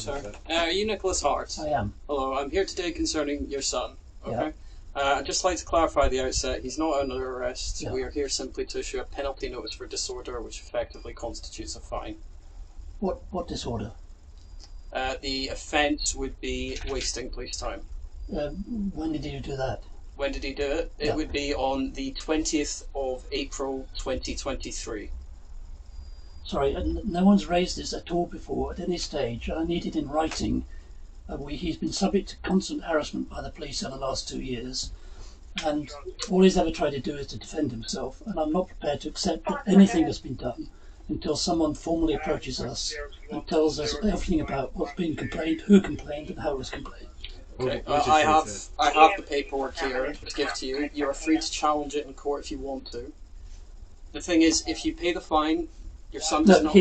sir. Are you Nicholas Hart? I am. Hello, I'm here today concerning your son. Okay. Yeah. I'd just like to clarify at the outset, he's not under arrest. Yeah. We are here simply to issue a penalty notice for disorder, which effectively constitutes a fine. What disorder? The offence would be wasting police time. When did you do that? When did he do it? It Yeah. would be on the 20th of April 2023. Sorry, no one's raised this at all before at any stage. I need it in writing. He's been subject to constant harassment by the police in the last 2 years, and all he's ever tried to do is to defend himself, and I'm not prepared to accept that anything has been done until someone formally approaches us and tells us everything about what's been complained, who complained, and how it was complained. Okay. I have the paperwork here to give to you. You are free to challenge it in court if you want to. The thing is, if you pay the fine, your son does not...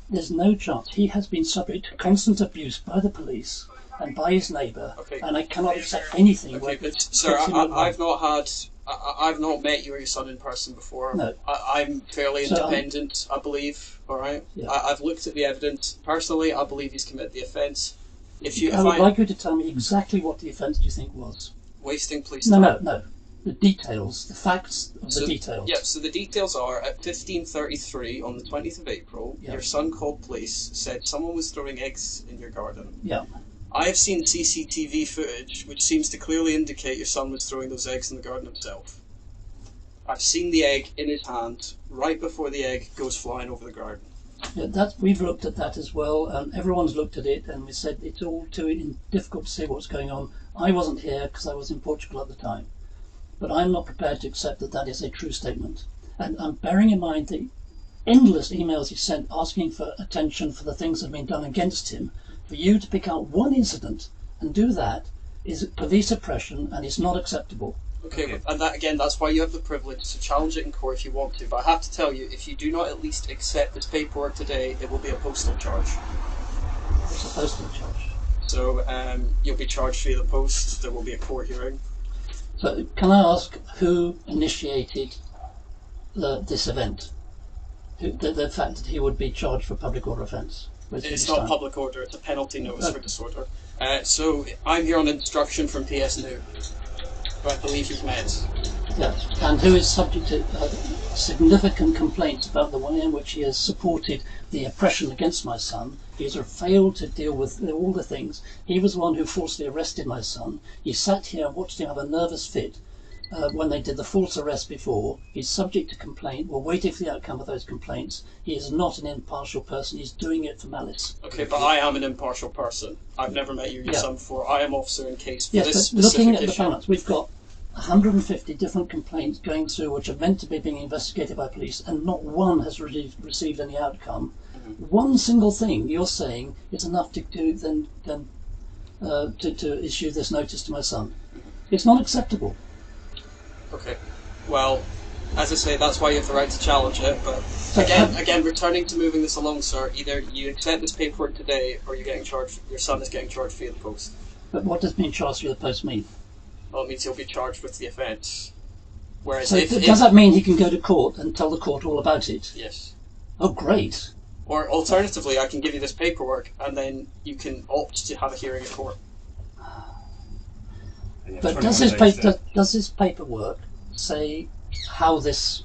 There's no chance. He has been subject to constant abuse by the police and by his neighbour, and I cannot accept anything. Okay, but sir, I've not met you or your son in person before. No. I'm fairly independent, I believe. All right. Yeah. I've looked at the evidence. Personally, I believe he's committed the offence. I would like you to tell me exactly what the offence do you think was. Wasting police time. No. The details, the facts of the details. Yeah, so the details are, at 15:33 on the 20th of April, your son called police, said someone was throwing eggs in your garden. Yeah. I have seen CCTV footage which seems to clearly indicate your son was throwing those eggs in the garden himself. I've seen the egg in his hand right before the egg goes flying over the garden. Yeah, we've looked at that as well, and everyone's looked at it, and we said it's all too difficult to see what's going on. I wasn't here because I was in Portugal at the time, but I'm not prepared to accept that that is a true statement. And I'm bearing in mind the endless emails he sent asking for attention for the things that have been done against him. For you to pick out one incident and do that is police oppression, and it's not acceptable. Okay, and that again, that's why you have the privilege to challenge it in court if you want to. But I have to tell you, if you do not at least accept this paperwork today, it will be a postal charge. It's a postal charge. So you'll be charged via the post. There will be a court hearing. So can I ask who initiated this event? The fact that he would be charged for public order offence? It's not public order, it's a penalty notice for disorder. So I'm here on instruction from PS New, who I believe you've met. Yes, and who is subject to significant complaints about the way in which he has supported the oppression against my son. He has failed to deal with all the things. He was the one who falsely arrested my son. He sat here and watched him have a nervous fit when they did the false arrest before. He's subject to complaint. We're waiting for the outcome of those complaints. He is not an impartial person. He's doing it for malice. Okay, but I am an impartial person. I've never met you or your son before. I am officer in case for this but specific looking at issue. the balance, we've got 150 different complaints going through which are meant to be being investigated by police, and not one has received any outcome. One single thing you're saying is enough to issue this notice to my son. It's not acceptable. Okay, well, as I say, that's why you have the right to challenge it, but again, returning to moving this along, sir, either you accept this paperwork today, or you're getting charged, your son is getting charged via the post. But what does being charged via the post mean? Well, it means he'll be charged with the offence. Whereas so does that mean he can go to court and tell the court all about it? Yes. Oh, great. Or alternatively, I can give you this paperwork, and then you can opt to have a hearing at court. But does this paperwork say how this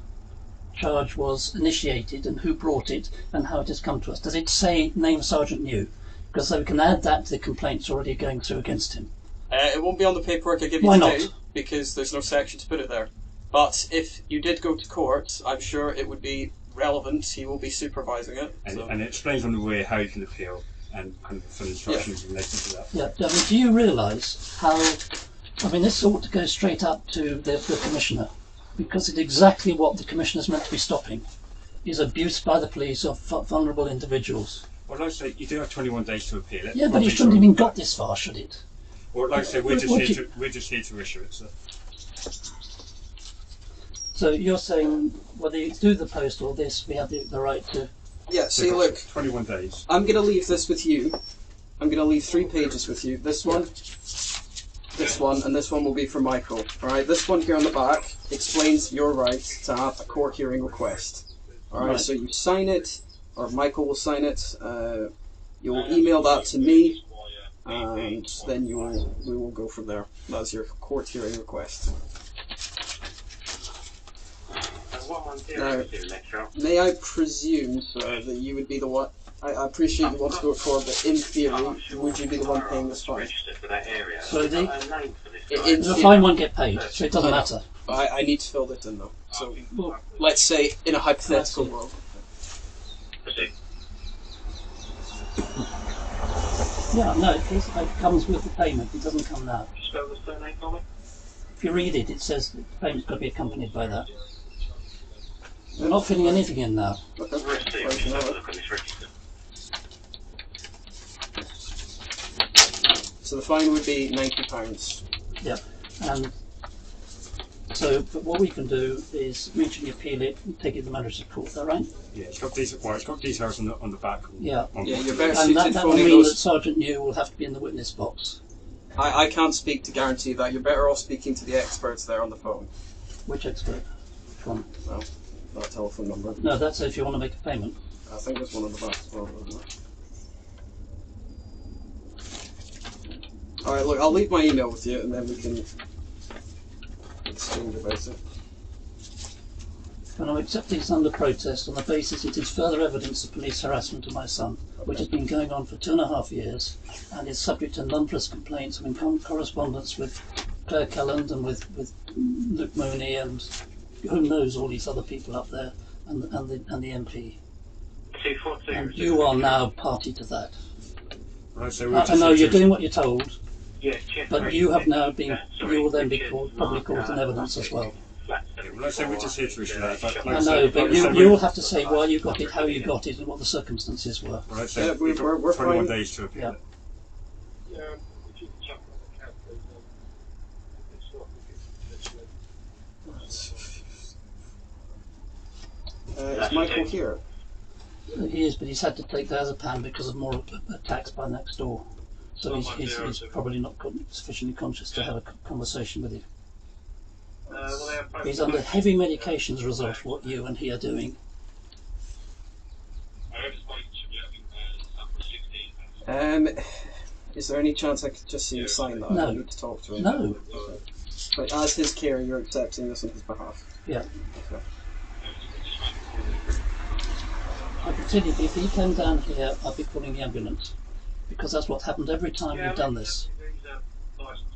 charge was initiated and who brought it and how it has come to us? Does it say name Sergeant New? Because so we can add that to the complaints already going through against him. It won't be on the paperwork I give you today, because there's no section to put it there. But if you did go to court, I'm sure it would be relevant. He will be supervising it. And it explains on the way how you can appeal and kind of some instructions related to that. Yeah, I mean, do you realise how... I mean, this ought to go straight up to the Commissioner, because it's exactly what the Commissioner's meant to be stopping, is abuse by the police of vulnerable individuals. Well, like I say, you do have 21 days to appeal it. Yeah, but it shouldn't have even got this far, should it? Well, like I say, we're just here to issue it, so... So you're saying whether you do the post or this, we have the right to... Yeah, see, look... 21 days. I'm going to leave this with you. I'm going to leave 3 pages with you. This one, this one, and this one will be for Michael. Alright, this one here on the back explains your right to have a court hearing request. Alright, so you sign it, or Michael will sign it. You'll email that to me, and then we will go from there. That's your court hearing request. Now, may I presume, sir, that you would be the one? I appreciate you want to go to court, but in theory, would you be the one paying this fine? So the In fine won't get paid, so it doesn't matter. I need to fill this in though. So let's say in a hypothetical world. Yeah, no, it comes with the payment. It doesn't come now. Spell the surname for me? If you read it, it says that the payment's got to be accompanied by that. We're not filling anything in now. Okay. So the fine would be £90. Yep. And so, but what we can do is mutually appeal it and take it to the magistrate's court. Is that right? Yeah, it's got details on the back. Yeah. Yeah, you're better And suited that will phoning mean that those. Sergeant New will have to be in the witness box. I can't speak to guarantee that. You're better off speaking to the experts there on the phone. Which expert? Which one? Well, that telephone number. No, that's if you want to make a payment. I think there's one on the back as well, isn't there? Alright, look, I'll leave my email with you and then we can exchange about it. And I'm accepting this under protest on the basis it is further evidence of police harassment of my son, which has been going on for 2.5 years and is subject to numberless complaints. I'm in correspondence with Claire Kelland and with Luke Mooney and who knows all these other people up there and the MP. 242. And you are now party to that. Right, so I know you're doing what you're told, Yeah, check but rate. you have now been, Sorry, you will then be Richard, probably Mark, called in evidence as well. flat let's say we're just here to issue that. But like I I know, said, but like I said, you will have to say why you got it, how you got it, and what the circumstances were. Right, so Yeah, we've got we're 21 fine. days to appeal Yeah. it. If you can check on the account, please, it's not Is Michael here? He is, but he's had to take Diazepam because of more attacks by next door. So he's probably not sufficiently conscious to have a conversation with you. He's under heavy medication as a result of what you and he are doing. Is there any chance I could just see him sign that? No. I need to talk to him. No. Okay. But as his carer, you're accepting this on his behalf. Yeah. Okay. I can tell you, if he came down here, I'd be calling the ambulance. Because that's what happened every time we've done this.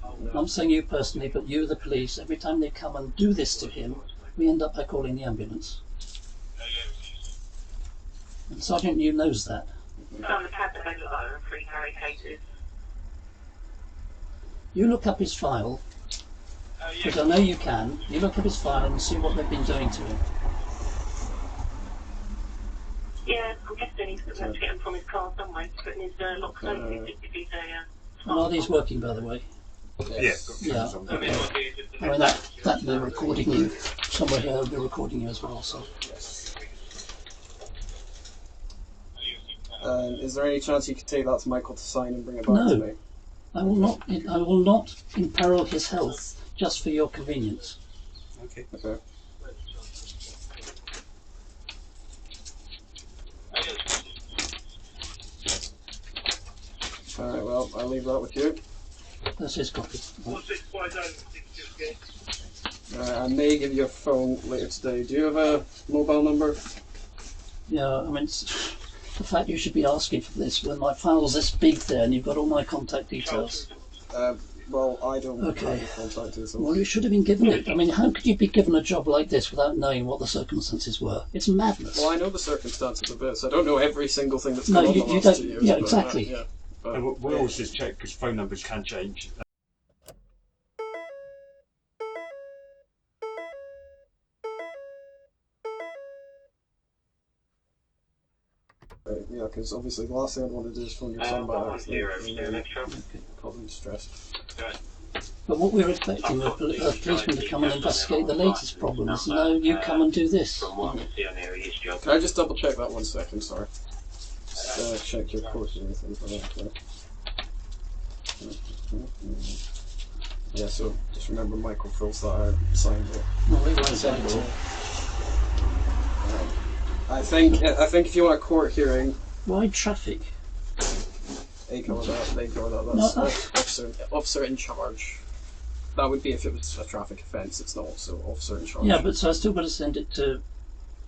I'm not saying you personally, but you, the police, every time they come and do this to him, we end up by calling the ambulance. And Sergeant New knows that. On the pad that over 3 Harry cases. You look up his file, because I know you can. You look up his file and see what they've been doing to him. Yeah, I'm guessing he's going to get him from his car somewhere to put in his lock safe if he's a... And are these working, by the way? Yes. Yeah. Okay. I mean, that they're recording you. Somewhere here will be recording you as well, so. Is there any chance you could take that to Michael to sign and bring it back No. to me? I will not imperil his health just for your convenience. Okay. Okay. Alright, well, I'll leave that with you. That's his copy. I may give you a phone later today. Do you have a mobile number? Yeah, I mean, it's, the fact you should be asking for this when my file's this big there and you've got all my contact details. Well, I don't Okay. have contact details. Well, you should have been given it. I mean, how could you be given a job like this without knowing what the circumstances were? It's madness. Well, I know the circumstances a bit, so I don't know every single thing that's No, gone on you the last don't- 2 years. yeah, but, exactly. yeah. But, And we'll always just check because phone numbers can change. yeah, because obviously the last thing I'd want to do is phone your son back. 110 Probably stressed. But what we're expecting a policeman to come and investigate the latest problems. No, you come and do this. From what I can see on here, his job. Can I just double check that 1 second, sorry? Just check your course and anything for that. Yeah, so just remember Michael fills that out, signs it. No, we won't send it. I think if you want a court hearing, Why traffic? They cover that. They cover that. No, That's officer in charge. That would be if it was a traffic offence. It's not, so officer in charge. Yeah, but so I still got to send it to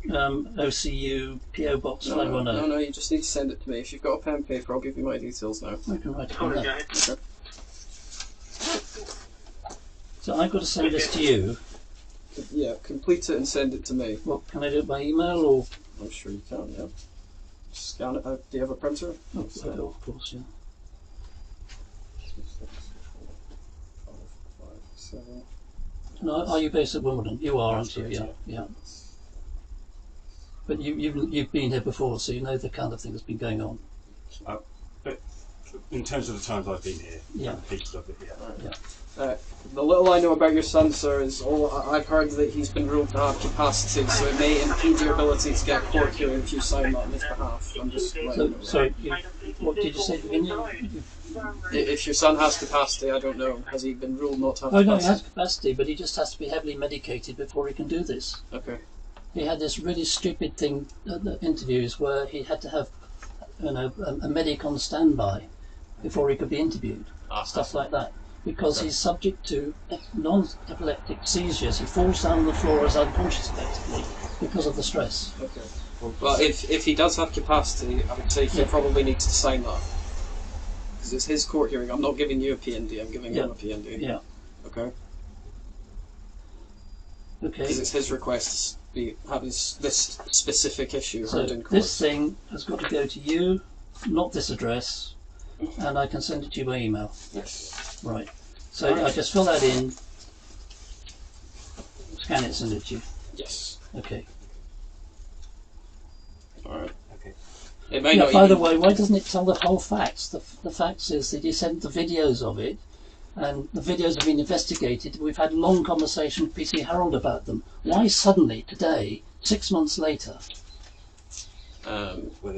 OCU PO Box no, 510. no, you just need to send it to me. If you've got a pen and paper, I'll give you my details now. I can write it Sorry, down. guys. Okay. So I've got to send this to you. Yeah, complete it and send it to me. What can I do it by email or? I'm sure you can. Yeah. Scan it. Do you have a printer? Oh, of course, yeah. 2, 6, 4, 5, 5, 7. No, are you based at Wimbledon? You are, aren't you? That's Yeah, right, yeah. But you've been here before, so you know the kind of thing that's been going on. But in terms of the times I've been here, Yeah. pieces of it, yeah. The little I know about your son, sir, is I've heard that he's been ruled to have capacity, so it may impede your ability to get a court hearing if you sign that on his behalf. I'm just letting So, you know. sorry, what did you say at the beginning? If your son has capacity, I don't know. Has he been ruled not to have Oh no, he capacity? has capacity, but he just has to be heavily medicated before he can do this. Okay. He had this really stupid thing at the interviews where he had to have, a medic on standby before he could be interviewed. Stuff like that. Because he's subject to non-epileptic seizures. He falls down on the floor as unconscious effectively because of the stress. Okay. Well, if he does have capacity, I would say he probably needs to sign that. Because it's his court hearing. I'm not giving you a PND, I'm giving him a PND. Yeah. Okay? Okay. Because it's his request to have this specific issue So heard in court. this thing has got to go to you, not this address, and I can send it to you by email. Yes. Right. So I just fill that in, scan it, send it to you. Yes. Okay. Alright. Okay. It may Yeah, not by the even- way, why doesn't it tell the whole facts? The facts is that you sent the videos of it, and the videos have been investigated. We've had long conversation with PC Harold about them. Why suddenly, today, 6 months later?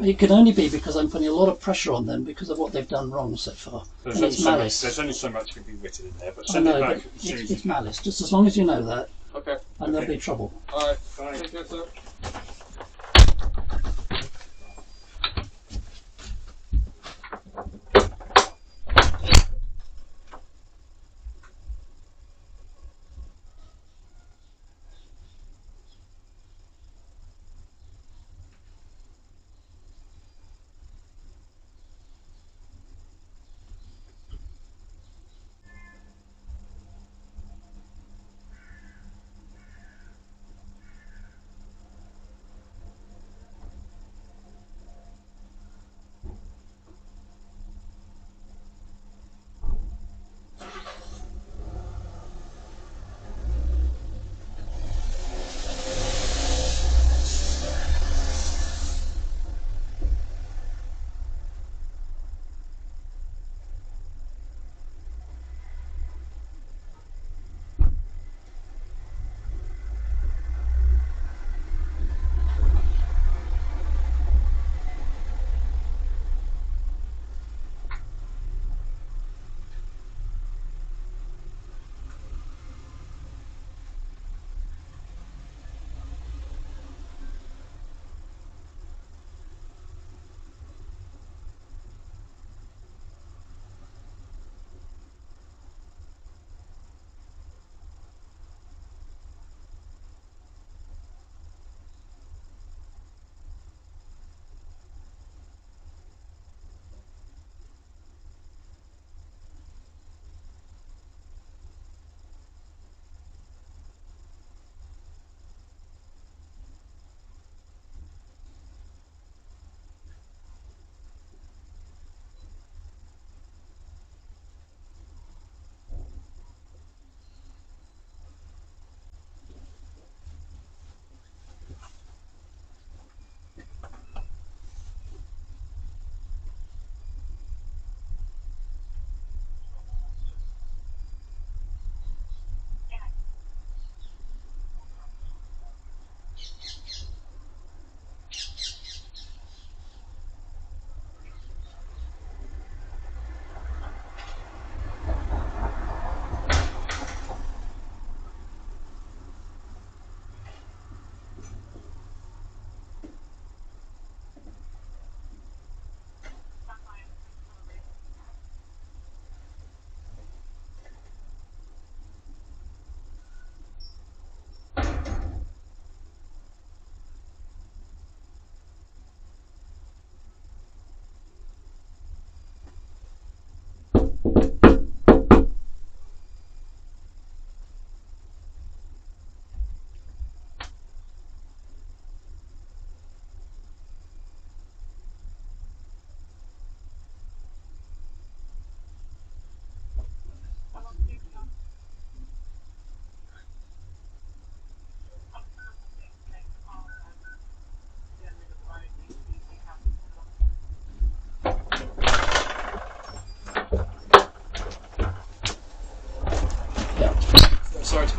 It can only be because I'm putting a lot of pressure on them because of what they've done wrong so far. There's And only, it's so much, malice. there's only so much can be written in there, but I send know, it but back as soon as you it's can. malice. Just as long as you know that, Okay. and there'll Okay. be trouble. Alright. Bye. Take care, sir.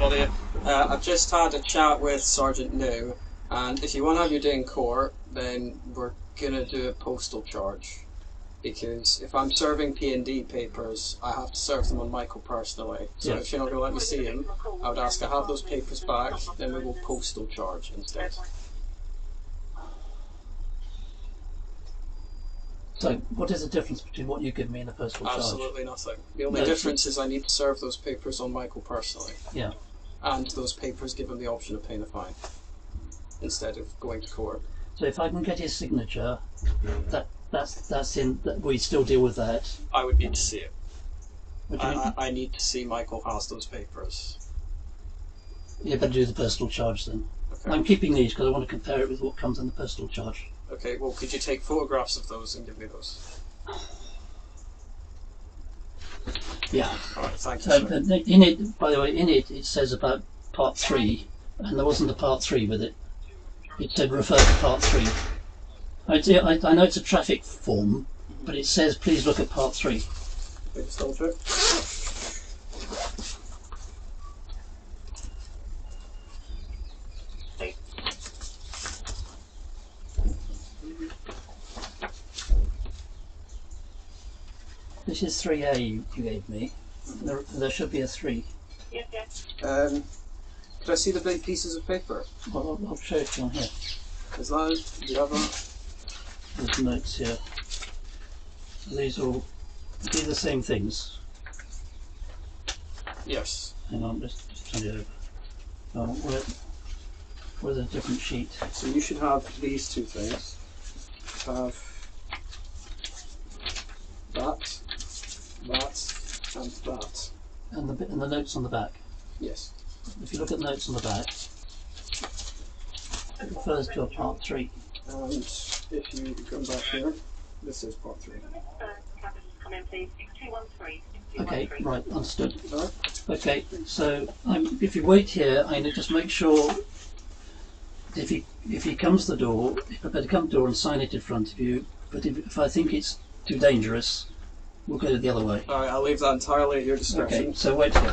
Claudia. I've just had a chat with Sergeant New, and if you want to have your day in court, then we're gonna do a postal charge. Because if I'm serving P&D papers, I have to serve them on Michael personally. So Yeah. if you're not going to let me see him, I would ask to have those papers back, then we will postal charge instead. So, what is the difference between what you give me and a postal charge? Absolutely nothing. The only No, difference is I need to serve those papers on Michael personally. Yeah. And those papers give him the option of paying a fine instead of going to court. So if I can get his signature, that's in. That we still deal with that. I would need to see it. What do you mean? I need to see Michael has those papers. You better do the postal charge then. Okay. I'm keeping these because I want to compare it with what comes in the postal charge. Okay, well, could you take photographs of those and give me those? Yeah. Alright, thank you, So sir. in it, by the way, in it says about part 3, and there wasn't a part 3 with it. It said refer to part 3. I know it's a traffic form, but it says please look at part 3. Wait, just double check. This is 3A you gave me. There should be a 3. Yes, yes. Could I see the big pieces of paper? Well, I'll show it to you on here. Is that, do you have that? There's notes here. These are the same things. Yes. Hang on, just turn it over. Oh, where's a different sheet? So you should have these two things. Have that, and that. And the notes on the back. Yes. If you look at the notes on the back, it refers to a part 3. And if you come back here, this is part 3. Come in, please. 6213. Okay, right, understood. Alright. Okay, so if you wait here, I just make sure if he comes to the door, he's prepared to come to the door and sign it in front of you. But if I think it's too dangerous, we'll go the other way. Alright, I'll leave that entirely at your discretion. Okay, so wait here.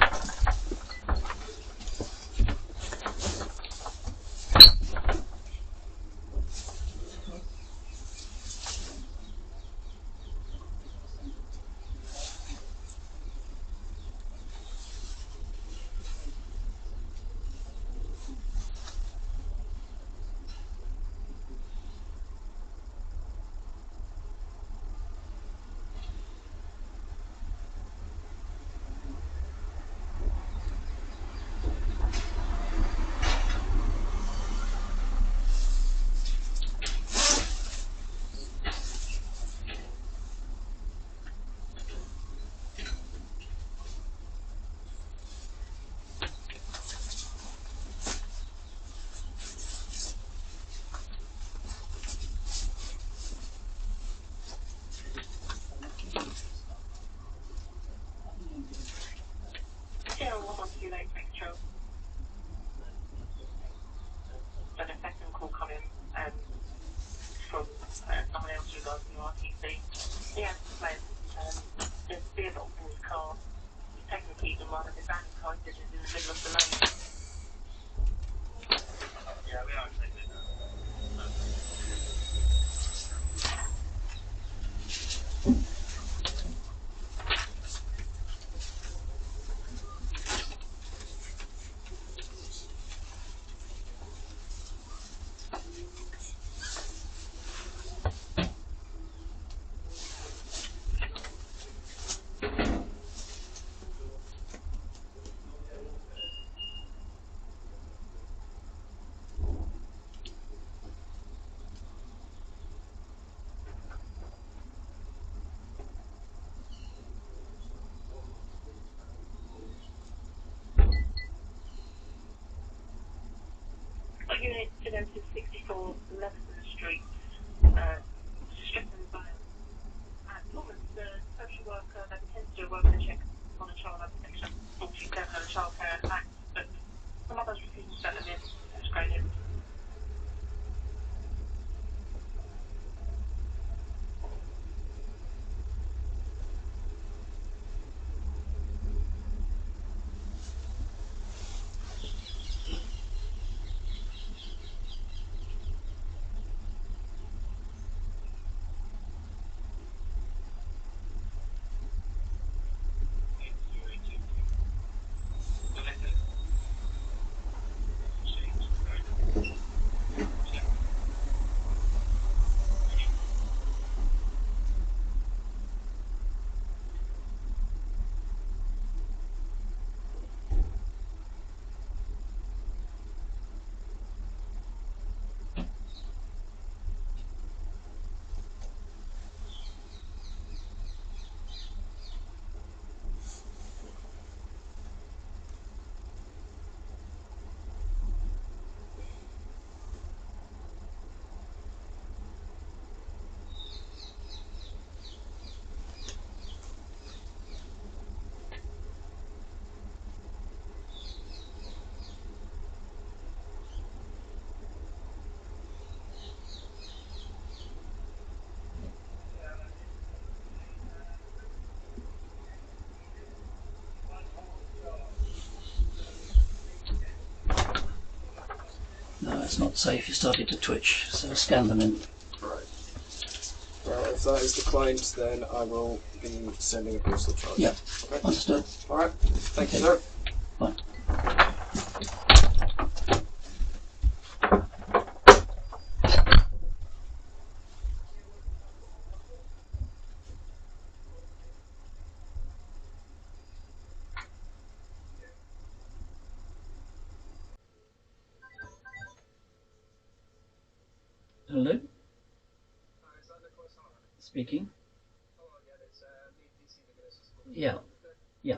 Sarah, what on to you late picture? Then a second call coming from someone else regarding your RTC. Yeah, mate. There's a beer bottle in his car. He's taken the keys and one of his van car is in the middle of the lane. Yeah, we are taking it. Unit to them to 64 Leveson Street, Strickland Vale. Lawrence, the social worker, that intends to do a welfare check on a child under section 47 of the Child Care Act, but some others refuse to set them in. That's great. not safe. You started to twitch, so scan them in. Right. Well, if that is declined, then I will be sending a postal charge. Yeah, Okay. understood. All right. Thank you, Okay. sir. Fine. Hello? Speaking. Yeah. Yeah.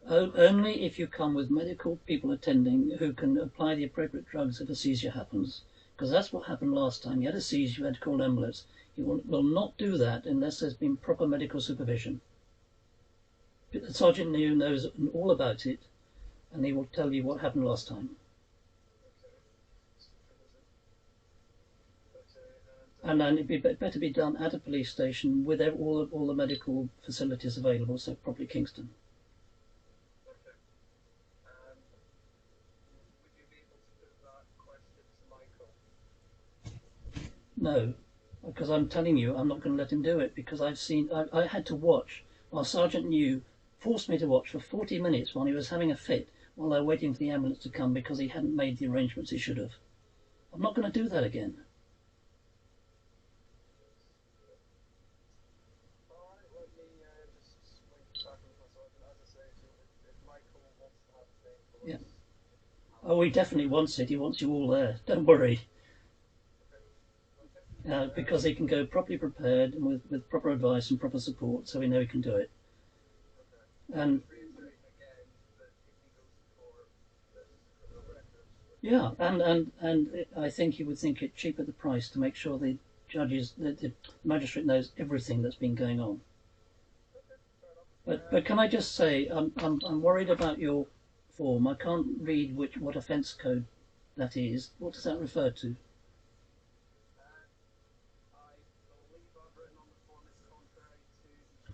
Only if you come with medical people attending who can apply the appropriate drugs if a seizure happens. Because that's what happened last time. You had a seizure, you had to call an ambulance. You will not do that unless there's been proper medical supervision. Sergeant New knows all about it, and he will tell you what happened last time. And then it'd be better be done at a police station with all the medical facilities available, so probably Kingston. No, because I'm telling you, I'm not going to let him do it, because I had to watch while Sergeant New forced me to watch for 40 minutes while he was having a fit, while they were waiting for the ambulance to come because he hadn't made the arrangements he should have. I'm not going to do that again. Yeah. Oh, he definitely wants it. He wants you all there. Don't worry. Because he can go properly prepared and with proper advice and proper support, so we know he can do it. And yeah, and I think he would think it cheap at the price to make sure the magistrate knows everything that's been going on. But can I just say, I'm worried about your form. I can't read what offence code that is. What does that refer to?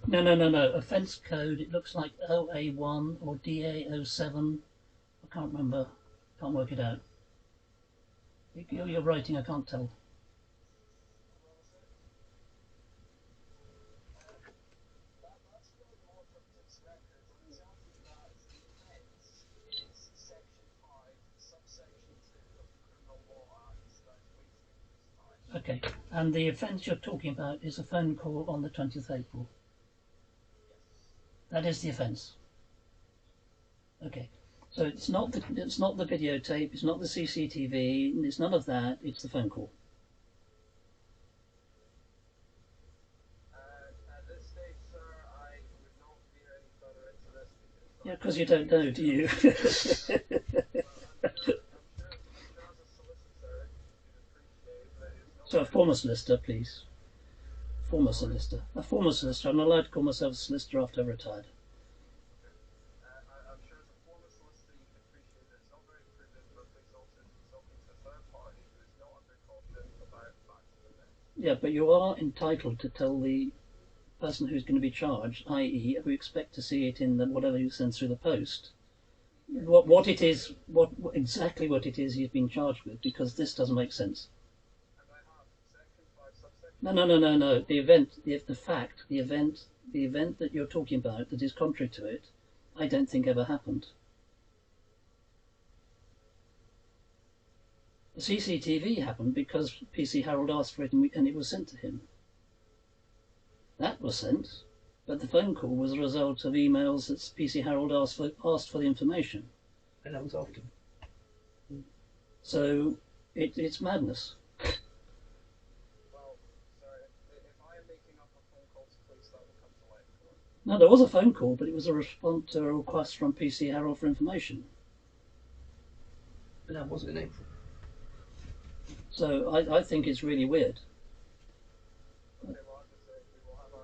No. Offence code, it looks like OA1 or DA07. I can't remember. Can't work it out. You're writing, I can't tell. Okay, and the offence you're talking about is a phone call on the 20th April. That is the offence. Okay, so it's not the videotape, it's not the CCTV, it's none of that. It's the phone call. At this stage, sir, I would not veer any further into this because Yeah, because you don't know, do you? I'm sure as a solicitor, you'd appreciate that it's not. So a former solicitor, please. Former solicitor. A former solicitor. I'm not allowed to call myself a solicitor after I've retired. I'm sure as a former solicitor, you can appreciate that it's not very prudent for a police officer to be talking to a third party who is not under caution about facts of events. Yeah, but you are entitled to tell the person who's going to be charged, i.e., we expect to see it in whatever you send through the post, what it is, exactly what it is he's been charged with, because this doesn't make sense. And I have section 5, subsection. No. The event, the event that you're talking about that is contrary to it, I don't think ever happened. The CCTV happened because PC Harold asked for it and it was sent to him. That was sent, but the phone call was a result of emails that PC Harold asked for the information. And that was after. So it's madness. Well, sir, if I am making up a phone call to police, that will come to light. No, there was a phone call, but it was a response to a request from PC Harold for information. But that wasn't in April. So I think it's really weird. Okay, well, as I say, we will have a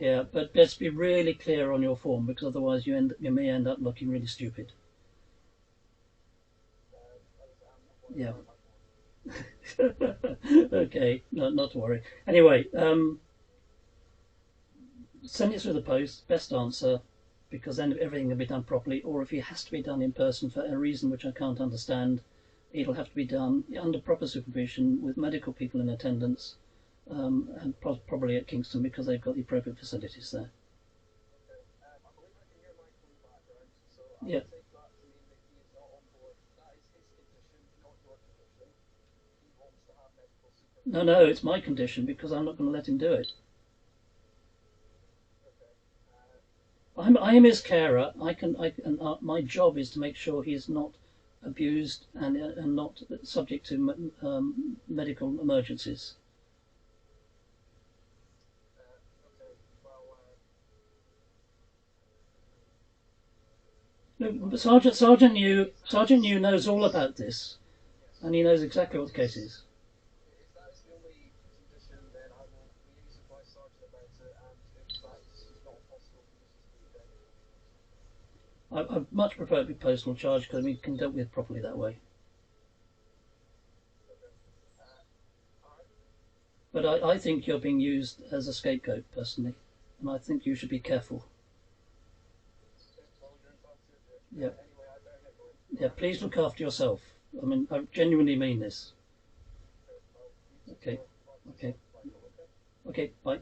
Yeah, but let's be really clear on your form, because otherwise you may end up looking really stupid. Yeah. Okay, not to worry. Anyway, send it through the post, best answer, because then everything can be done properly, or if it has to be done in person for a reason which I can't understand, it'll have to be done under proper supervision with medical people in attendance, and probably at Kingston because they've got the appropriate facilities there. Okay. I believe I can hear Michael in the background, so I Yeah. will take that to mean that he is not on board. That is his condition, not your condition. He wants to have medical supervision. No, no, it's my condition because I'm not going to let him do it. Okay. I am his carer. My job is to make sure he's not abused and not subject to medical emergencies. Okay. Well, No, but Sergeant New knows all about this, and he knows exactly what the case is. if that is the only condition, then I will liaise with my sergeant about it, and if that is not possible for you to speak, then I much prefer it to be personal charge because we can deal with it properly that way. But I think you're being used as a scapegoat personally, and I think you should be careful. well, you're entitled to it. Yeah. Anyway, I better get going. Yeah, please look after yourself. I mean, I genuinely mean this. Okay. Okay. Okay, bye.